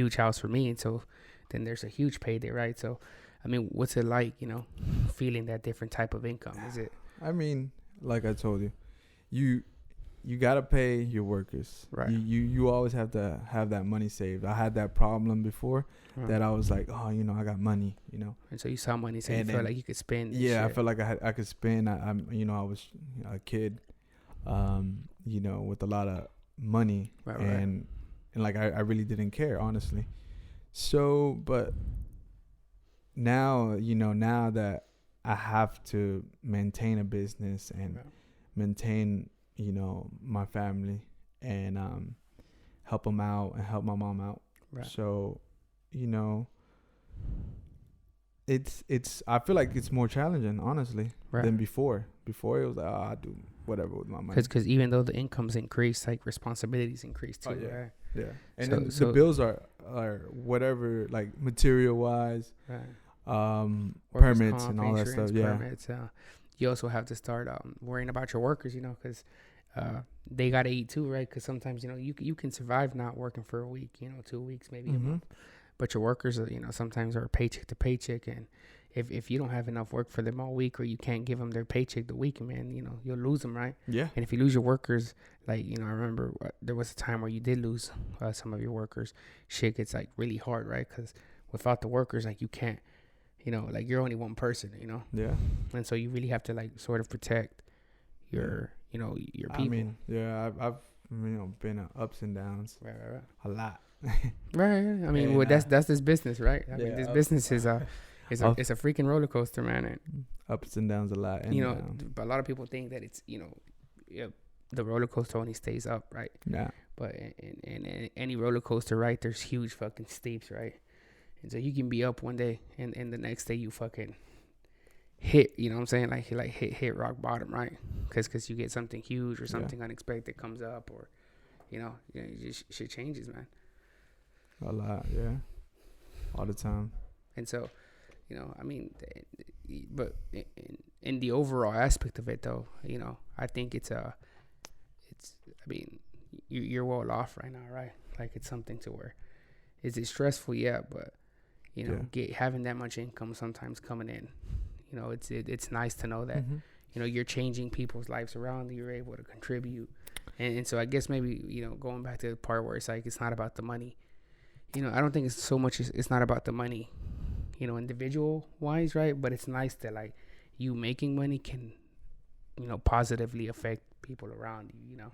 huge house for me, and so then there's a huge payday, right? So, I mean, what's it like, feeling that different type of income? Is it I mean, like I told you, you gotta pay your workers. right? You always have to have that money saved. I had that problem before that I was like, oh, I got money, And so you saw money, so you And felt then- like you could spend. Yeah, I shit. felt like I could spend. I was a kid, with a lot of money, Right. and like I really didn't care, honestly. So, but now, now that I have to maintain a business and Right. maintain, my family and help them out and help my mom out. Right. So, it's I feel like it's more challenging, honestly, Right. than before. Before it was like, I do whatever with my money. Because even though the income's increased, like responsibilities increase too, Oh, yeah. right? Yeah, and So- then so- the bills are whatever, like material wise, Right. permits Workers' and comp, all that stuff. insurance, Yeah, permits, you also have to start worrying about your workers, because they gotta eat too, right? Because sometimes you can survive not working for a week, 2 weeks, maybe a Mhm. month, but your workers are, sometimes are paycheck to paycheck, and if you don't have enough work for them all week, or you can't give them their paycheck the week, man, you'll lose them, right? yeah, And if you lose your workers, like, I remember there was a time where you did lose some of your workers. Shit gets like really hard, right? Because without the workers, like you can't, like you're only one person, yeah. and so you really have to like sort of protect your, your people. I mean, yeah, I've been ups and downs Right. a lot. Right. I mean, And, well, that's this business, right? I mean, yeah, this ups- business is it's Ups- a freaking roller coaster, man. And Ups and downs a lot. And, but a lot of people think that it's, the roller coaster only stays up, right? yeah, But in any roller coaster, right, there's huge fucking steeps, right? And so you can be up one day and the next day you fucking hit, you know what I'm saying? Like hit rock bottom, right? Because you get something huge or something unexpected comes up, or, just shit changes, man. a lot. Yeah, all the time. And so, I mean, but in the overall aspect of it, though, I think I mean, you're well off right now, right? Like it's something to where, is it stressful? Yeah, but having that much income sometimes coming in, it's nice to know that you're changing people's lives around you. You're able to contribute, and so I guess maybe going back to the part where it's like it's not about the money. I don't think it's so much. It's not about the money, individual wise, right? But it's nice that like you making money can, positively affect people around you.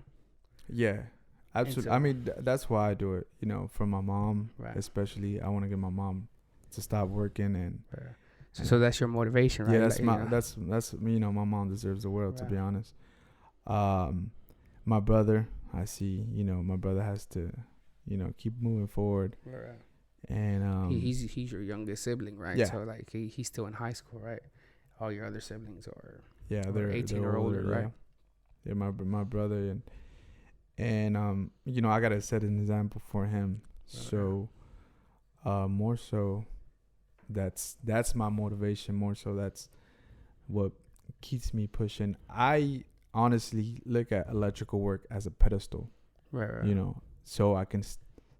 Yeah, absolutely. so- I mean, that's why I do it. For my mom, Right. especially. I want to get my mom to stop working, and So that's your motivation, right? yeah, that's Like, that's my mom deserves the world, to be Right. honest. My brother, I see. My brother has to, keep moving forward, Right. and He's your youngest sibling, right? Yeah. So like he's still in high school, right? All your other siblings are yeah, or they're 18 they're or older, yeah. right? Yeah, my brother and I gotta set an example for him. Right. So, more so, that's my motivation. More so, that's what keeps me pushing. I honestly look at electrical work as a pedestal, right. so I can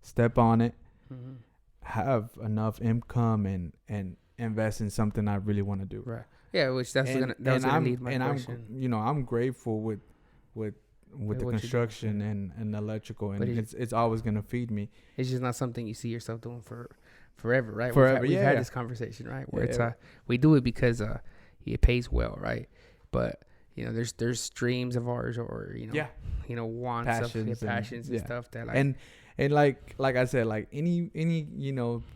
step on it, Mm-hmm. have enough income, and invest in something I really want to do. Right. Yeah, which that was gonna lead my question. I'm grateful with the what you do, construction yeah. and electrical, and But it's always gonna feed me. It's just not something you see yourself doing for forever, right? Forever, we've yeah. had this conversation, right? Where Yeah. it's we do it because it pays well, right? But there's dreams of ours, or wants Passions of passions and yeah. stuff that like And like I said, like any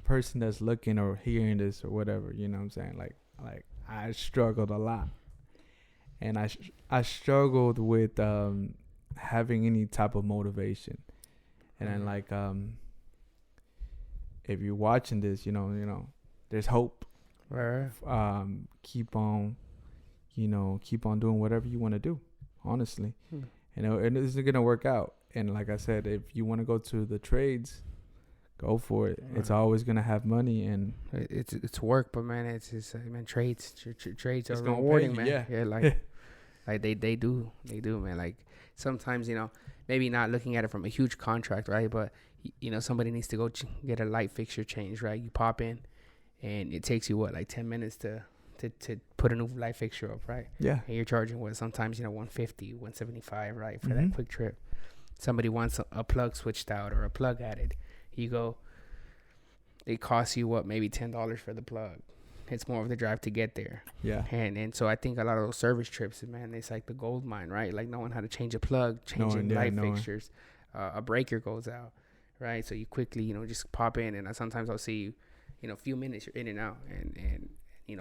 person that's looking or hearing this or whatever, what I'm saying, like I struggled a lot, and I struggled with having any type of motivation, and then like if you're watching this, there's hope. right. Keep on doing whatever you want to do, honestly. And it's gonna work out. And like I said, if you want to go to the trades, go for it. It's Right. always gonna have money, and It's work, but man, it's man, trades trades are It's gonna pay rewarding, you, man. yeah. Like they do, man. Like sometimes maybe not looking at it from a huge contract, right? But somebody needs to go get a light fixture changed, right? You pop in, and it takes you what, like 10 minutes to put a new light fixture up, right? Yeah. And you're charging what, sometimes 150, 175, right, for Mm-hmm. that quick trip. Somebody wants a plug switched out or a plug added. You go, it costs you what, maybe $10 for the plug. It's more of the drive to get there. Yeah. And so I think a lot of those service trips, man, it's like the gold mine, right? Like knowing how to change a plug, changing light fixtures, a breaker goes out, right? So you quickly, just pop in, and sometimes I'll see you, a few minutes you're in and out, and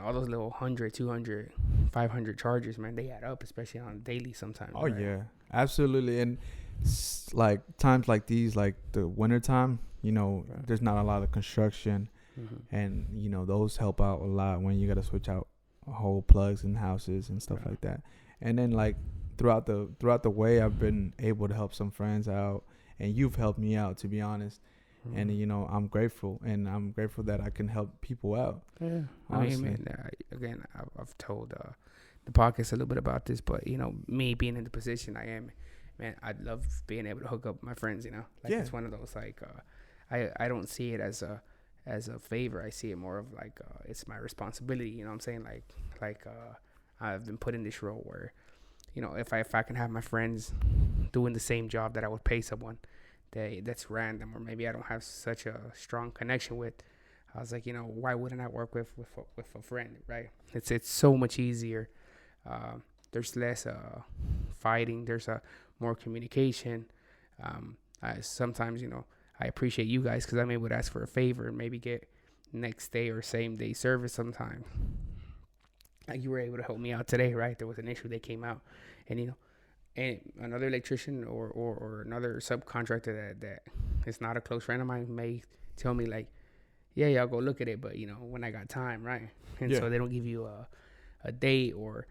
all those little 100, 200, 500 chargers, man, they add up, especially on a daily sometimes. Oh, right? yeah, absolutely. And like times like these, like the winter time, Right. there's not a lot of construction. Mm-hmm. And those help out a lot when you got to switch out whole plugs in houses and stuff Right. like that. And then like throughout the way, I've been able to help some friends out, and you've helped me out, to be honest. Mm-hmm. And I'm grateful, and I'm grateful that I can help people out. Yeah, Honestly. I mean, man, I've told the podcast a little bit about this, but me being in the position I am, man, I'd love being able to hook up my friends. Like Yeah. it's one of those like, I don't see it as a favor. I see it more of like it's my responsibility. You know what I'm saying? Like I've been put in this role where, if I can have my friends doing the same job that I would pay someone that's random, or maybe I don't have such a strong connection with. I was like, why wouldn't I work with a friend, right? It's so much easier. There's less fighting. There's more communication. I sometimes, I appreciate you guys because I'm able to ask for a favor and maybe get next day or same day service sometimes. Like you were able to help me out today, right? There was an issue that came out, and and another electrician or another subcontractor that is not a close friend of mine may tell me like, yeah, I'll go look at it, but when I got time, right? And Yeah. so they don't give you a date, or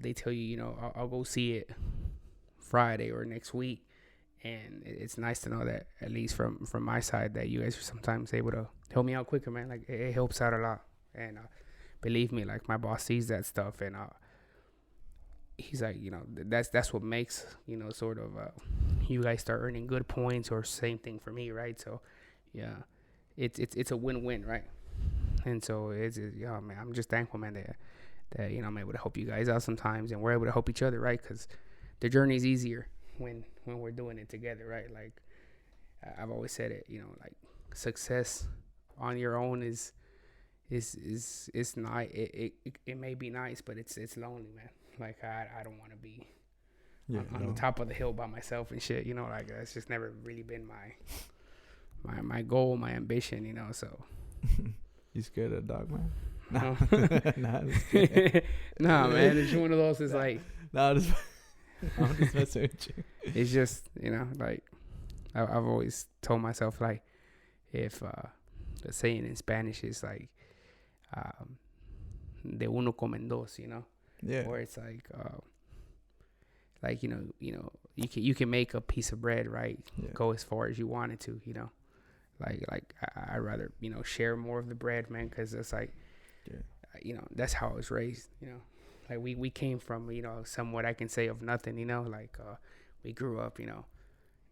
they tell you, I'll go see it Friday or next week. And it's nice to know that, at least from my side, that you guys are sometimes able to help me out quicker, man. Like it helps out a lot. And believe me, like my boss sees that stuff, and he's like, that's what makes sort of you guys start earning good points, or same thing for me, right? So yeah, it's a win-win, right? And so yeah, man, I'm just thankful, man, that I'm able to help you guys out sometimes, and we're able to help each other, right? Because the journey is easier when we're doing it together, right? Like I've always said it, like success on your own is not, it may be nice, but it's lonely, man. Like I don't want to be on the top of the hill by myself and shit, like that's just never really been my goal, my ambition, so. You scared of the dog, man? No. Nah, Nah, man, it's one of those. It's like, I'm just messing with you. it's just like I've always told myself, like, if the saying in Spanish is like de uno comen dos, Yeah. or it's like you can make a piece of bread, right? Yeah. Go as far as you want it to, like I'd rather share more of the bread, man, because it's like that's how I was raised, like we came from somewhat, I can say, of nothing, like we grew up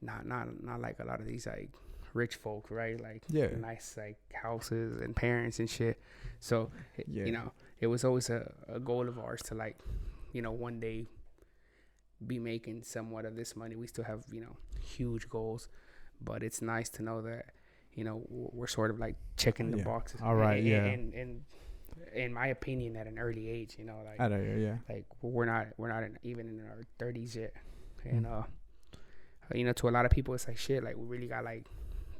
not like a lot of these like rich folk, right? Like nice like houses and parents and shit. So it was always a goal of ours to like one day be making somewhat of this money. We still have huge goals, but it's nice to know that we're sort of like checking the boxes. All right. And in my opinion, at an early age, like like we're not even in our 30s yet, and to a lot of people it's like shit, like we really got like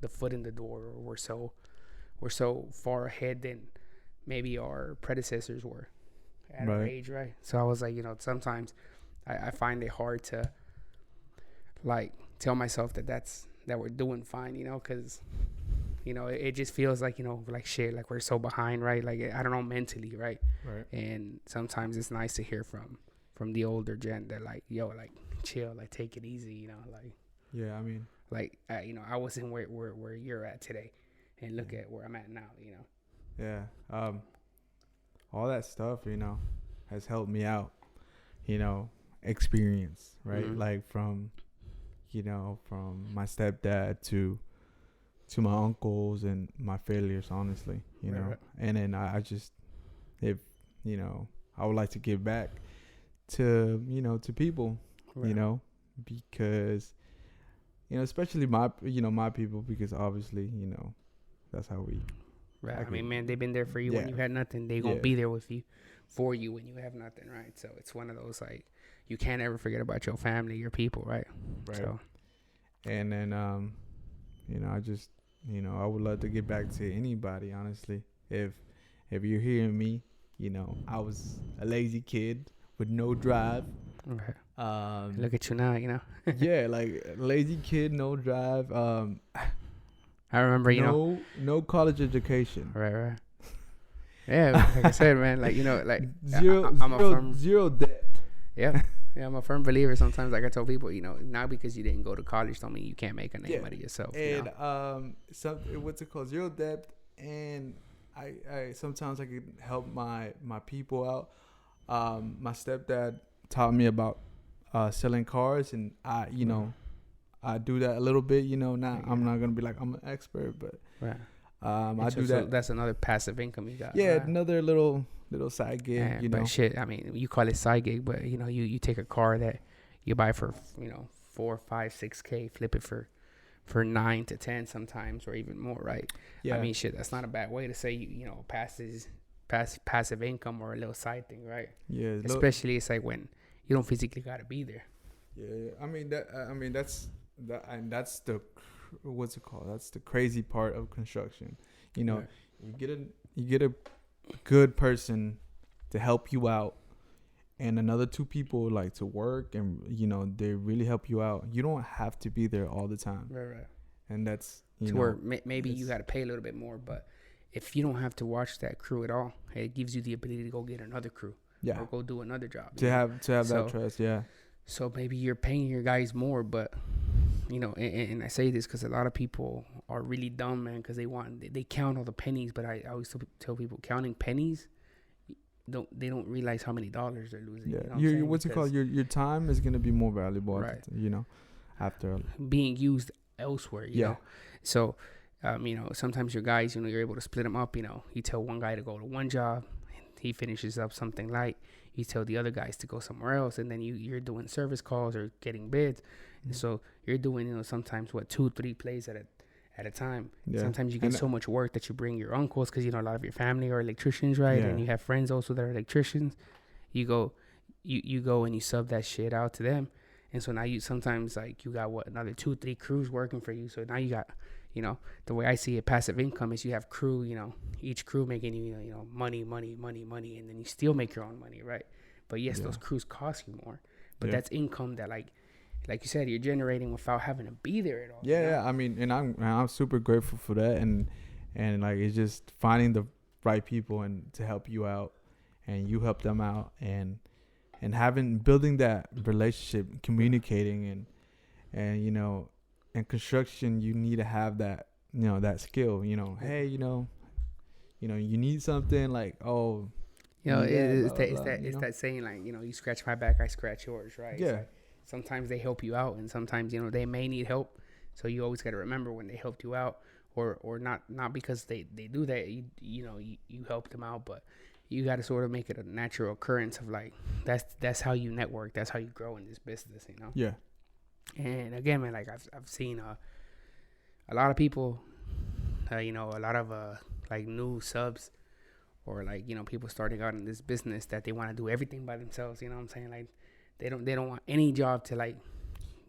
the foot in the door, or we're so far ahead than maybe our predecessors were at our age, right? So I was like, sometimes I find it hard to like tell myself that we're doing fine, because it just feels like like shit, like we're so behind, right? Like I don't know, mentally, right? And sometimes it's nice to hear from the older gen that like, yo, like chill, like take it easy, like I mean, like I wasn't where you're at today, and look at where I'm at now, all that stuff has helped me out, experience, right? Mhm. Like from from my stepdad to to my uncles and my failures, honestly, you know. Right. And then I just, if, you know, I would like to give back to, you know, to people, Right. you know, because, you know, especially my, you know, my people, because obviously, you know, that's how we. Right. I I mean, could- man, they've been there for you when yeah. you had nothing. They gonna Yeah. be there with you, for you when you have nothing, right? So it's one of those like you can't ever forget about your family, your people, right? Right. So And then, you know, I just, you know, I would love to get back to anybody, honestly. If you're hearing me, you know, I was a lazy kid with no drive. okay. Um, Look at you now, you know. yeah, like lazy kid, no drive. I remember, you know. no college education. Right. Yeah, like I said, man, like you know, like Zero, I'm a firm, zero debt. yeah, I'm a firm believer. Sometimes, like I tell people, you know, not because you didn't go to college, don't mean you can't make a name Yeah. out of yourself. You And know? what's it called? Zero debt. And I sometimes I can help my people out. My stepdad taught me about selling cars, and I, you know, I do that a little bit. You know, not I'm not gonna be like I'm an expert, but Right. I So do that. that's another passive income you got. Yeah, right? another little side gig. Yeah, you but know. shit, I mean, you call it side gig, but you know, you take a car that you buy for, you know, 4, 5, 6K, flip it for 9 to 10 sometimes, or even more, right? Yeah. I mean, shit, that's not a bad way to say you know passive income or a little side thing, right? Yeah. Especially it's like when you don't physically gotta be there. Yeah. I mean that's and that's the what's it called? That's the crazy part of construction. You know, Right. you get a good person to help you out, and another 2 people like to work, and you know they really help you out. You don't have to be there all the time, Right. and that's you To know where maybe you it's- gotta pay a little bit more, but if you don't have to watch that crew at all, it gives you the ability to go get another crew yeah or go do another job. to you know? have So- that trust. Yeah. So maybe you're paying your guys more, but you know, and I say this because a lot of people are really dumb, man, because they count all the pennies. But I always tell people counting pennies, they don't realize how many dollars they're losing. Yeah. You know what I'm Your saying? what's it called? Because Your time is gonna be more valuable. Right. You know, after. being used elsewhere. You Yeah. know, so you know, sometimes your guys, you know, you're able to split them up. You know, you tell one guy to go to one job, he finishes up something light. You tell the other guys to go somewhere else, and then you're doing service calls or getting bids. And so you're doing, you know, sometimes 2-3 plays at a time. Yeah. Sometimes you get And- so much work that you bring your uncles, because you know a lot of your family are electricians, right? Yeah. And you have friends also that are electricians. You go and you sub that shit out to them, and so now you sometimes like you got another 2-3 crews working for you. So now you got, you know, the way I see it, passive income is you have crew, you know, each crew making you know money, and then you still make your own money, right? But yes, Yeah. those crews cost you more, but Yeah. that's income that like you said, you're generating without having to be there at all. Yeah, you know? yeah. I mean, and I'm super grateful for that, and like it's just finding the right people and to help you out, and you help them out, and building that relationship, communicating, and you know, in construction you need to have that, you know, that skill. You know, hey, you know, you need something like, oh, You know, yeah, it's blah, that blah, you it's know? that saying, like, you know, you scratch my back, I scratch yours, right? It's Yeah. like sometimes they help you out, and sometimes, you know, they may need help. So you always got to remember when they helped you out, or not because they do that, you know, you helped them out, but you got to sort of make it a natural occurrence of like that's how you network, that's how you grow in this business, you know. yeah, And again, man, like I've seen a lot of people, you know, a lot of like new subs, or like, you know, people starting out in this business that they want to do everything by themselves. You know what I'm saying? Like they don't want any job to like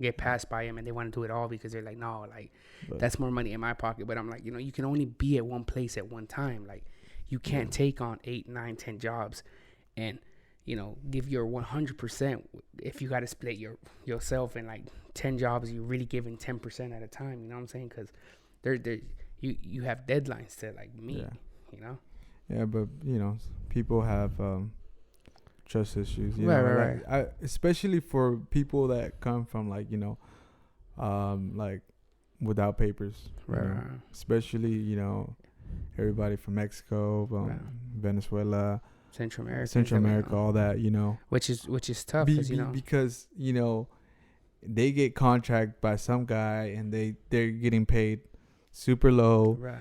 get passed by them, and they want to do it all because they're like, no, like but that's more money in my pocket. But I'm like, you know, you can only be at one place at one time. Like you can't take on 8, 9, 10 jobs and, you know, give your 100%. If you got to split yourself in like 10 jobs, you're really giving 10% at a time. You know what I'm saying? Because you have deadlines to like meet. Yeah. You know. yeah, but you know, people have trust issues. You Right, know, right, like, especially for people that come from like, you know, like without papers. you Right, know, right. especially, you know, everybody from Mexico, Right. Venezuela, Central America. Central America, all that, you know. Which is tough, because you know. Because, you know, they get contract by some guy and they're getting paid super low. Right.